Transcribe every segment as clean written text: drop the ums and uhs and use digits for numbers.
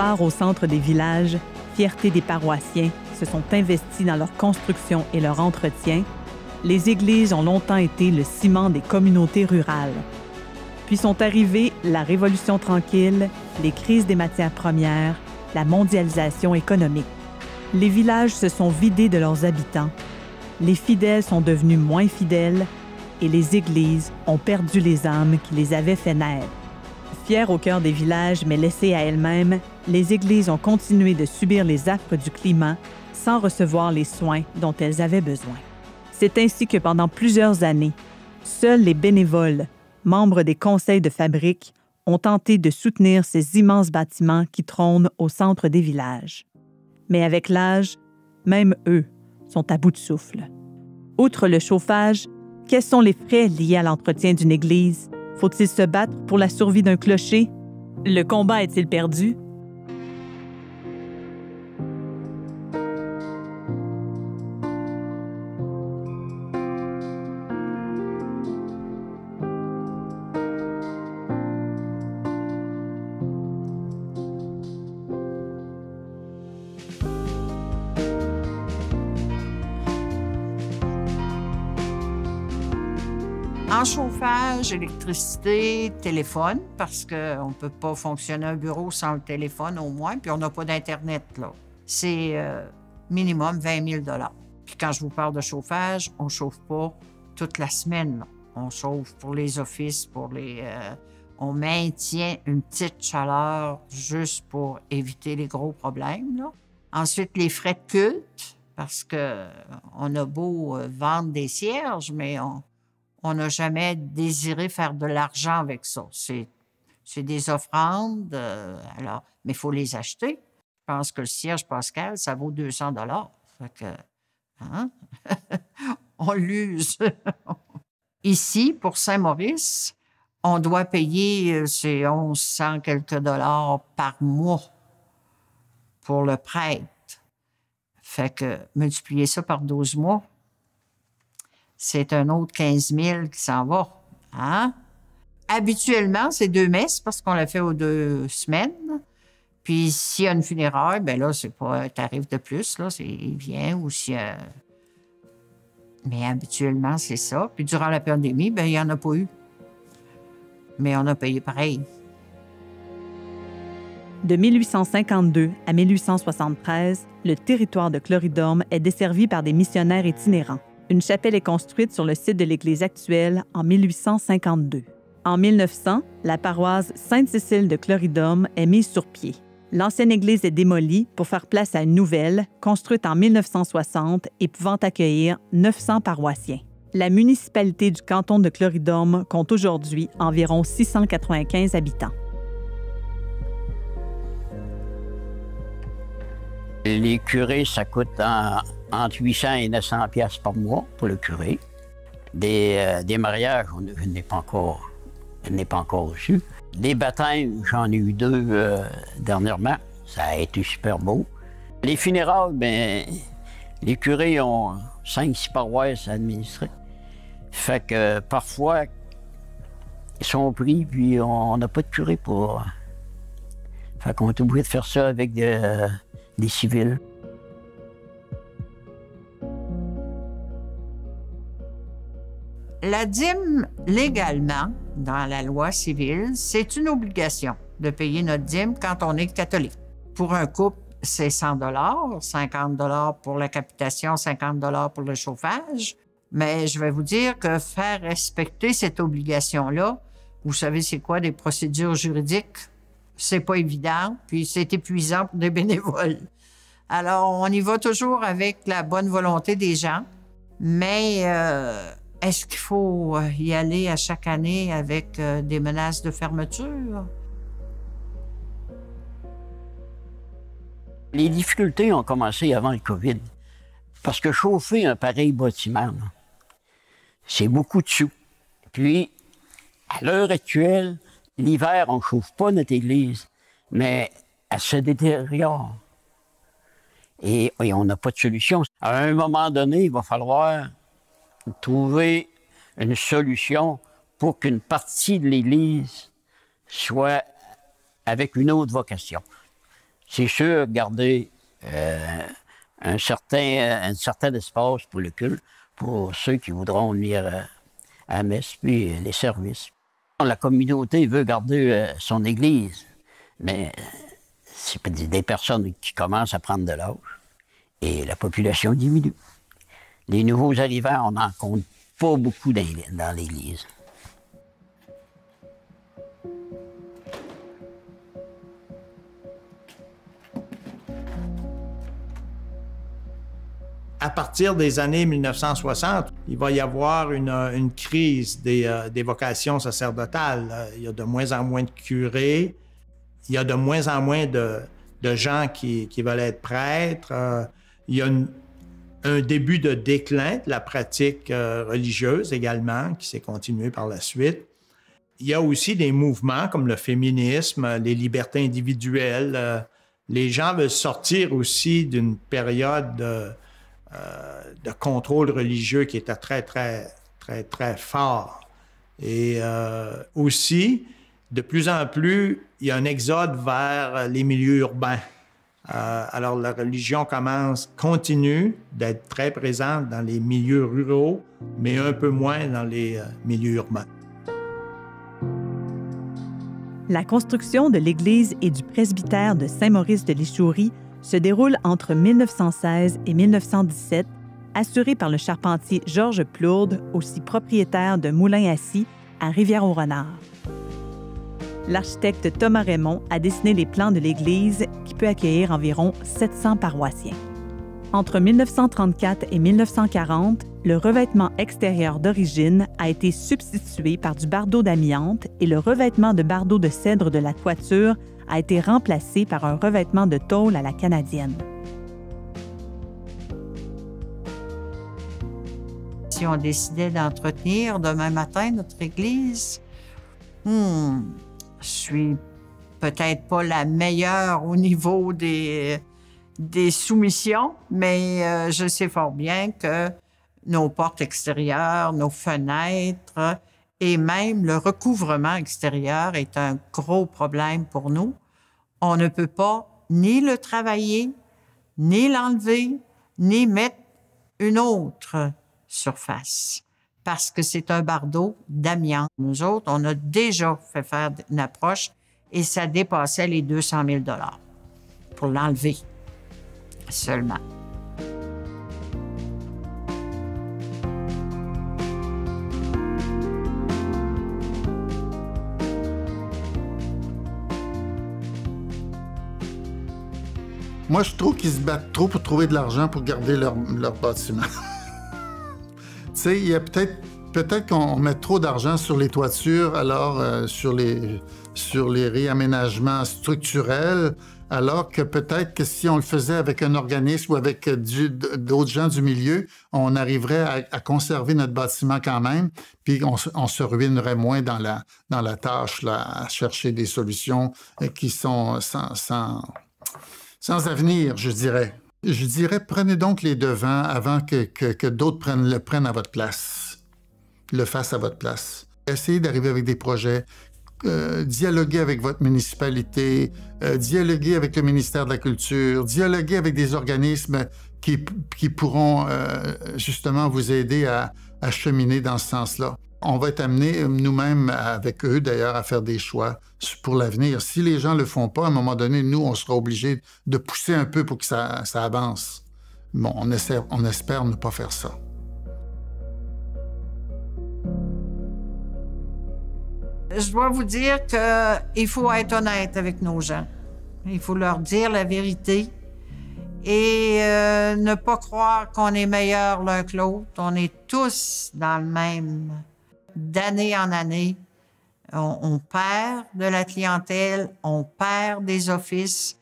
phare au centre des villages, fierté des paroissiens, se sont investis dans leur construction et leur entretien, les églises ont longtemps été le ciment des communautés rurales. Puis sont arrivées la Révolution tranquille, les crises des matières premières, la mondialisation économique. Les villages se sont vidés de leurs habitants, les fidèles sont devenus moins fidèles et les églises ont perdu les âmes qui les avaient fait naître. Fières au cœur des villages, mais laissées à elles-mêmes, les églises ont continué de subir les affres du climat sans recevoir les soins dont elles avaient besoin. C'est ainsi que pendant plusieurs années, seuls les bénévoles, membres des conseils de fabrique, ont tenté de soutenir ces immenses bâtiments qui trônent au centre des villages. Mais avec l'âge, même eux sont à bout de souffle. Outre le chauffage, quels sont les frais liés à l'entretien d'une église? Faut-il se battre pour la survie d'un clocher? Le combat est-il perdu? En chauffage, électricité, téléphone, parce qu'on ne peut pas fonctionner un bureau sans le téléphone au moins, puis on n'a pas d'Internet, là. C'est minimum 20 000 $. Puis quand je vous parle de chauffage, on ne chauffe pas toute la semaine, là. On chauffe pour les offices, on maintient une petite chaleur juste pour éviter les gros problèmes, là. Ensuite, les frais de culte, parce qu'on a beau vendre des cierges, mais on n'a jamais désiré faire de l'argent avec ça. C'est des offrandes, mais il faut les acheter. Je pense que le cierge pascal, ça vaut 200 $. Fait que, hein? On l'use. Ici, pour Saint-Maurice, on doit payer, c'est 1100 quelques dollars par mois pour le prêtre. Fait que multiplier ça par 12 mois, c'est un autre 15 000 qui s'en va. Hein? Habituellement, c'est 2 messes parce qu'on l'a fait aux 2 semaines. Puis s'il y a une funéraille, bien là, c'est pas un tarif de plus, là, il vient ou s'il y a... Mais habituellement, c'est ça. Puis durant la pandémie, bien, il n'y en a pas eu. Mais on a payé pareil. De 1852 à 1873, le territoire de Cloridorme est desservi par des missionnaires itinérants. Une chapelle est construite sur le site de l'église actuelle en 1852. En 1900, la paroisse Sainte-Cécile de Cloridorme est mise sur pied. L'ancienne église est démolie pour faire place à une nouvelle, construite en 1960 et pouvant accueillir 900 paroissiens. La municipalité du canton de Cloridorme compte aujourd'hui environ 695 habitants. Les curés, ça coûte entre 800 et 900 pièces par mois pour le curé. Des mariages, je n'ai pas encore reçu. Des baptêmes, j'en ai eu 2 dernièrement. Ça a été super beau. Les funérailles, bien, les curés ont 5-6 paroisses à administrer. Fait que parfois, ils sont pris, puis on n'a pas de curé pour... Fait qu'on est obligé de faire ça avec des civils. La dîme, légalement, dans la loi civile, c'est une obligation de payer notre dîme quand on est catholique. Pour un couple, c'est 100 $, 50 $ pour la capitation, 50 $ pour le chauffage. Mais je vais vous dire que faire respecter cette obligation-là, vous savez c'est quoi, des procédures juridiques? C'est pas évident, puis c'est épuisant pour des bénévoles. Alors, on y va toujours avec la bonne volonté des gens, mais est-ce qu'il faut y aller à chaque année avec des menaces de fermeture? Les difficultés ont commencé avant le COVID. Parce que chauffer un pareil bâtiment, c'est beaucoup de sous. Puis, à l'heure actuelle, l'hiver, on ne chauffe pas notre église, mais elle se détériore. Et on n'a pas de solution. À un moment donné, il va falloir trouver une solution pour qu'une partie de l'Église soit avec une autre vocation. C'est sûr, garder un certain espace pour le culte, pour ceux qui voudront venir à la messe, puis les services. La communauté veut garder son Église, mais c'est des personnes qui commencent à prendre de l'âge et la population diminue. Les nouveaux arrivants, on n'en compte pas beaucoup dans l'Église. À partir des années 1960, il va y avoir une crise des vocations sacerdotales. Il y a de moins en moins de curés, il y a de moins en moins de gens qui veulent être prêtres. Il y a un début de déclin de la pratique religieuse également, qui s'est continué par la suite. Il y a aussi des mouvements comme le féminisme, les libertés individuelles. Les gens veulent sortir aussi d'une période de contrôle religieux qui était très, très, très, très fort. Et aussi, de plus en plus, il y a un exode vers les milieux urbains. Alors, la religion continue d'être très présente dans les milieux ruraux, mais un peu moins dans les milieux urbains. La construction de l'église et du presbytère de Saint-Maurice de l'Échourie se déroule entre 1916 et 1917, assurée par le charpentier Georges Plourde, aussi propriétaire de Moulin Assis à Rivière-au-Renard. L'architecte Thomas Raymond a dessiné les plans de l'église qui peut accueillir environ 700 paroissiens. Entre 1934 et 1940, le revêtement extérieur d'origine a été substitué par du bardeau d'amiante et le revêtement de bardeau de cèdre de la toiture a été remplacé par un revêtement de tôle à la canadienne. Si on décidait d'entretenir demain matin notre église, je suis peut-être pas la meilleure au niveau des soumissions, mais je sais fort bien que nos portes extérieures, nos fenêtres et même le recouvrement extérieur est un gros problème pour nous. On ne peut pas ni le travailler, ni l'enlever, ni mettre une autre surface parce que c'est un bardeau d'amiante. Nous autres, on a déjà fait faire une approche et ça dépassait les 200 000 $ pour l'enlever seulement. Moi, je trouve qu'ils se battent trop pour trouver de l'argent pour garder leur bâtiment. Tu sais, il y a peut-être qu'on met trop d'argent sur les toitures, alors sur les réaménagements structurels, alors que peut-être que si on le faisait avec un organisme ou avec d'autres gens du milieu, on arriverait à conserver notre bâtiment quand même, puis on se ruinerait moins dans la tâche, là, à chercher des solutions qui sont sans avenir, je dirais. Je dirais, prenez donc les devants avant que d'autres le prennent à votre place, le fassent à votre place. Essayez d'arriver avec des projets, dialoguer avec votre municipalité, dialoguer avec le ministère de la Culture, dialoguer avec des organismes qui pourront justement vous aider à cheminer dans ce sens-là. On va être amenés, nous-mêmes, avec eux d'ailleurs, à faire des choix pour l'avenir. Si les gens ne le font pas, à un moment donné, nous, on sera obligés de pousser un peu pour que ça avance. Bon, on espère ne pas faire ça. Je dois vous dire qu'il faut être honnête avec nos gens. Il faut leur dire la vérité et ne pas croire qu'on est meilleur l'un que l'autre. On est tous dans le même. D'année en année, on perd de la clientèle, on perd des offices.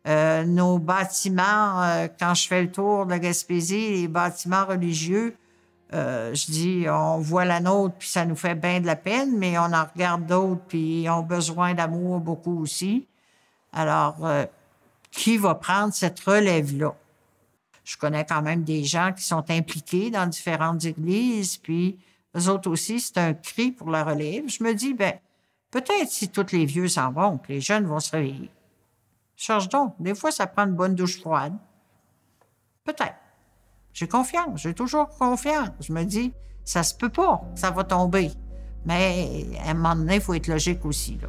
Nos bâtiments, quand je fais le tour de la Gaspésie, les bâtiments religieux, je dis, on voit la nôtre, puis ça nous fait bien de la peine, mais on en regarde d'autres, puis ils ont besoin d'amour beaucoup aussi. Alors, qui va prendre cette relève-là? Je connais quand même des gens qui sont impliqués dans différentes églises, puis eux autres aussi, c'est un cri pour la relève. Je me dis, peut-être si tous les vieux s'en vont, que les jeunes vont se réveiller. Cherche donc. Des fois, ça prend une bonne douche froide. Peut-être. J'ai confiance. J'ai toujours confiance. Je me dis, ça se peut pas. Ça va tomber. Mais à un moment donné, il faut être logique aussi, là.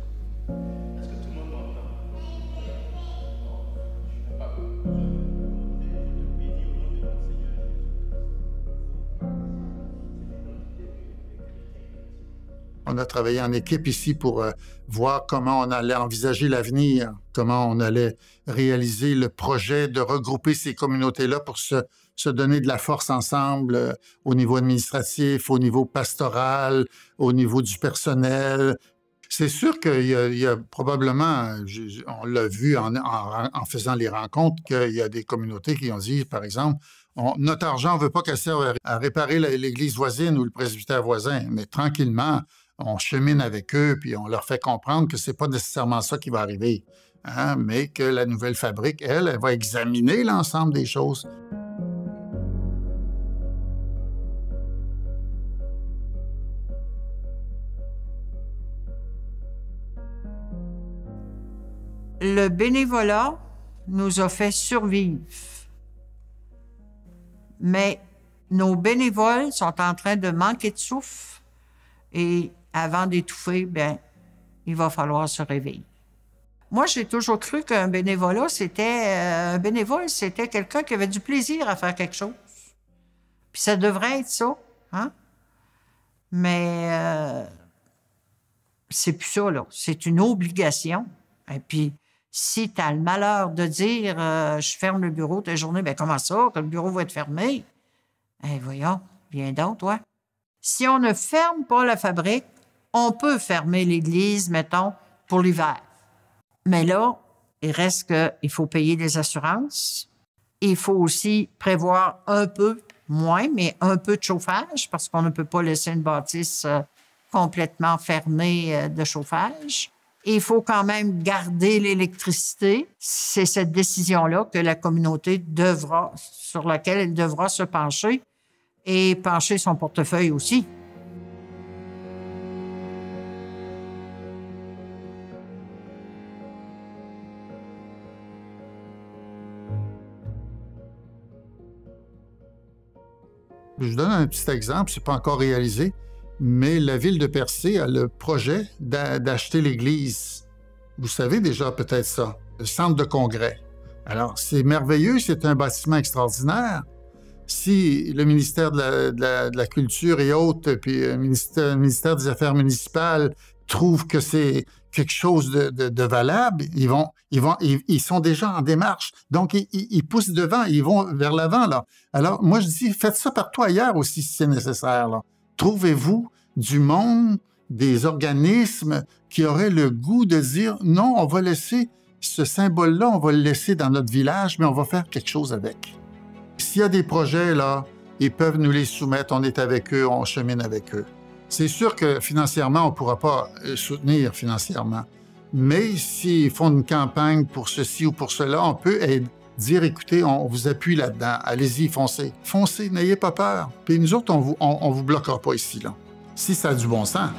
On a travaillé en équipe ici pour voir comment on allait envisager l'avenir, comment on allait réaliser le projet de regrouper ces communautés-là pour se donner de la force ensemble au niveau administratif, au niveau pastoral, au niveau du personnel. C'est sûr qu'il y a probablement, on l'a vu en faisant les rencontres, qu'il y a des communautés qui ont dit, par exemple, notre argent, on ne veut pas qu'elle serve à réparer l'église voisine ou le presbytère voisin, mais tranquillement, on chemine avec eux, puis on leur fait comprendre que ce n'est pas nécessairement ça qui va arriver, hein, mais que la nouvelle fabrique, elle va examiner l'ensemble des choses. Le bénévolat nous a fait survivre. Mais nos bénévoles sont en train de manquer de souffle et avant d'étouffer, bien, il va falloir se réveiller. Moi, j'ai toujours cru qu'un bénévolat, un bénévole, c'était quelqu'un qui avait du plaisir à faire quelque chose. Puis ça devrait être ça, hein? Mais c'est plus ça, là. C'est une obligation. Et puis, si tu as le malheur de dire je ferme le bureau ta journée, bien comment ça, que le bureau va être fermé? Eh voyons, viens donc, toi. Si on ne ferme pas la fabrique, on peut fermer l'église, mettons, pour l'hiver. Mais là, il reste qu'il faut payer des assurances. Il faut aussi prévoir un peu moins, mais un peu de chauffage, parce qu'on ne peut pas laisser une bâtisse complètement fermée de chauffage. Et il faut quand même garder l'électricité. C'est cette décision-là que la communauté sur laquelle elle devra se pencher et pencher son portefeuille aussi. Je donne un petit exemple, ce n'est pas encore réalisé, mais la ville de Percé a le projet d'acheter l'église. Vous savez déjà peut-être ça, le centre de congrès. Alors, c'est merveilleux, c'est un bâtiment extraordinaire. Si le ministère de la Culture et autres, puis le ministère des Affaires municipales trouve que c'est quelque chose de valable, ils sont déjà en démarche. Donc, ils poussent devant, ils vont vers l'avant, là. Alors, moi, je dis, faites ça partout ailleurs aussi, si c'est nécessaire, là. Trouvez-vous du monde, des organismes qui auraient le goût de dire, non, on va laisser ce symbole-là, on va le laisser dans notre village, mais on va faire quelque chose avec. S'il y a des projets, là, ils peuvent nous les soumettre, on est avec eux, on chemine avec eux. C'est sûr que financièrement, on ne pourra pas soutenir financièrement. Mais s'ils font une campagne pour ceci ou pour cela, on peut dire, écoutez, on vous appuie là-dedans, allez-y, foncez. Foncez, n'ayez pas peur. Puis nous autres, on vous bloquera pas ici, là. Si ça a du bon sens.